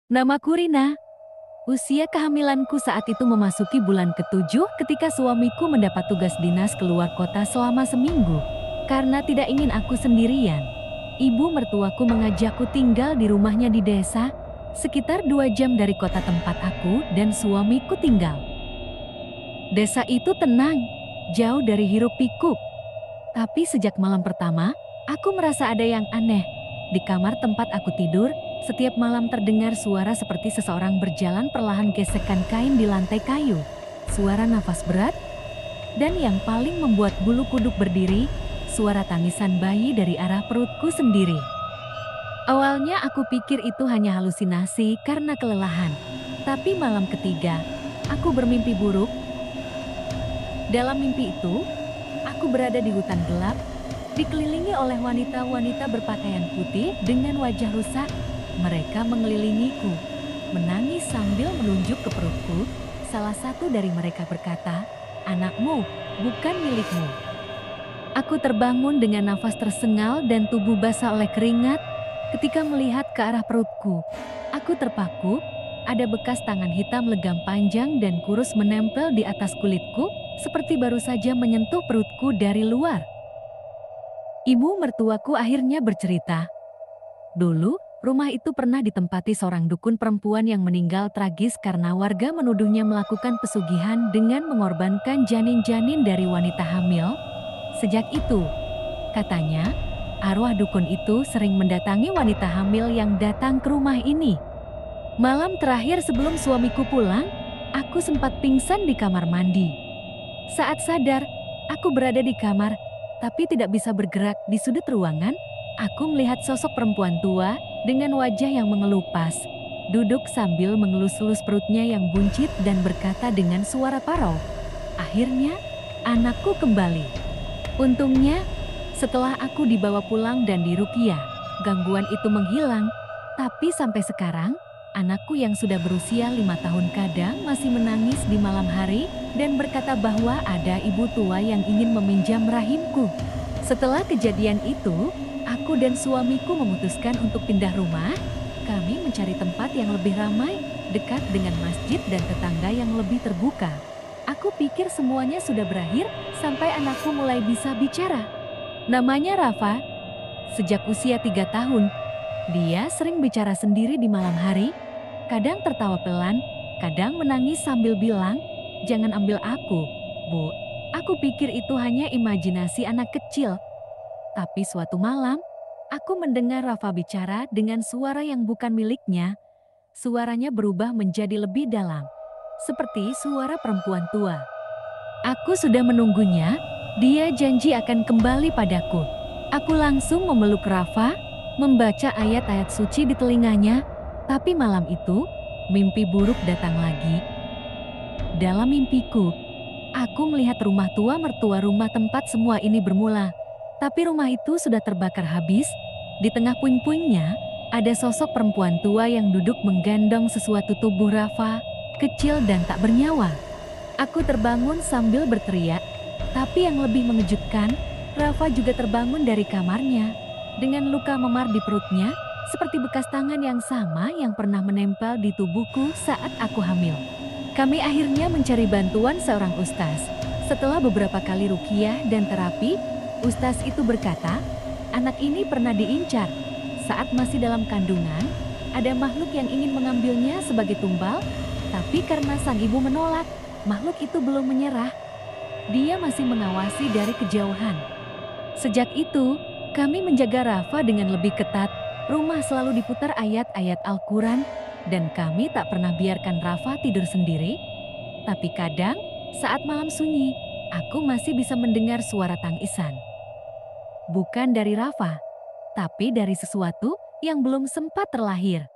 Namaku Rina. Usia kehamilanku saat itu memasuki bulan ketujuh ketika suamiku mendapat tugas dinas keluar kota selama seminggu. Karena tidak ingin aku sendirian, ibu mertuaku mengajakku tinggal di rumahnya di desa, sekitar 2 jam dari kota tempat aku dan suamiku tinggal. Desa itu tenang, jauh dari hiruk pikuk. Tapi sejak malam pertama, aku merasa ada yang aneh. Di kamar tempat aku tidur, setiap malam terdengar suara seperti seseorang berjalan perlahan gesekan kain di lantai kayu. Suara nafas berat, dan yang paling membuat bulu kuduk berdiri, suara tangisan bayi dari arah perutku sendiri. Awalnya aku pikir itu hanya halusinasi karena kelelahan. Tapi malam ketiga, aku bermimpi buruk. Dalam mimpi itu, aku berada di hutan gelap, dikelilingi oleh wanita-wanita berpakaian putih dengan wajah rusak. Mereka mengelilingiku, menangis sambil menunjuk ke perutku. Salah satu dari mereka berkata, "Anakmu, bukan milikmu." Aku terbangun dengan nafas tersengal dan tubuh basah oleh keringat. Ketika melihat ke arah perutku, aku terpaku. Ada bekas tangan hitam legam panjang dan kurus menempel di atas kulitku, seperti baru saja menyentuh perutku dari luar. Ibu mertuaku akhirnya bercerita. Dulu, rumah itu pernah ditempati seorang dukun perempuan yang meninggal tragis karena warga menuduhnya melakukan pesugihan dengan mengorbankan janin-janin dari wanita hamil. Sejak itu, katanya, arwah dukun itu sering mendatangi wanita hamil yang datang ke rumah ini. Malam terakhir sebelum suamiku pulang, aku sempat pingsan di kamar mandi. Saat sadar, aku berada di kamar, tapi tidak bisa bergerak. Di sudut ruangan, aku melihat sosok perempuan tua dengan wajah yang mengelupas, duduk sambil mengelus-elus perutnya yang buncit dan berkata dengan suara parau, "Akhirnya, anakku kembali." Untungnya, setelah aku dibawa pulang dan diruqyah, gangguan itu menghilang. Tapi sampai sekarang, anakku yang sudah berusia 5 tahun kadang masih menangis di malam hari dan berkata bahwa ada ibu tua yang ingin meminjam rahimku. Setelah kejadian itu, aku dan suamiku memutuskan untuk pindah rumah. Kami mencari tempat yang lebih ramai, dekat dengan masjid dan tetangga yang lebih terbuka. Aku pikir semuanya sudah berakhir sampai anakku mulai bisa bicara. Namanya Rafa. Sejak usia 3 tahun, dia sering bicara sendiri di malam hari. Kadang tertawa pelan, kadang menangis sambil bilang, "Jangan ambil aku, Bu." Aku pikir itu hanya imajinasi anak kecil. Tapi suatu malam, aku mendengar Rafa bicara dengan suara yang bukan miliknya. Suaranya berubah menjadi lebih dalam, seperti suara perempuan tua. Aku sudah menunggunya, dia janji akan kembali padaku. Aku langsung memeluk Rafa, membaca ayat-ayat suci di telinganya. Tapi malam itu, mimpi buruk datang lagi. Dalam mimpiku, aku melihat rumah tua mertua rumah tempat semua ini bermula. Tapi rumah itu sudah terbakar habis. Di tengah puing-puingnya, ada sosok perempuan tua yang duduk menggendong sesuatu tubuh Rafa, kecil dan tak bernyawa. Aku terbangun sambil berteriak, tapi yang lebih mengejutkan, Rafa juga terbangun dari kamarnya. Dengan luka memar di perutnya, seperti bekas tangan yang sama yang pernah menempel di tubuhku saat aku hamil. Kami akhirnya mencari bantuan seorang ustaz. Setelah beberapa kali ruqyah dan terapi, ustaz itu berkata, anak ini pernah diincar. Saat masih dalam kandungan, ada makhluk yang ingin mengambilnya sebagai tumbal, tapi karena sang ibu menolak, makhluk itu belum menyerah. Dia masih mengawasi dari kejauhan. Sejak itu, kami menjaga Rafa dengan lebih ketat. Rumah selalu diputar ayat-ayat Al-Quran, dan kami tak pernah biarkan Rafa tidur sendiri. Tapi kadang, saat malam sunyi, aku masih bisa mendengar suara tangisan. Bukan dari Rafa, tapi dari sesuatu yang belum sempat terlahir.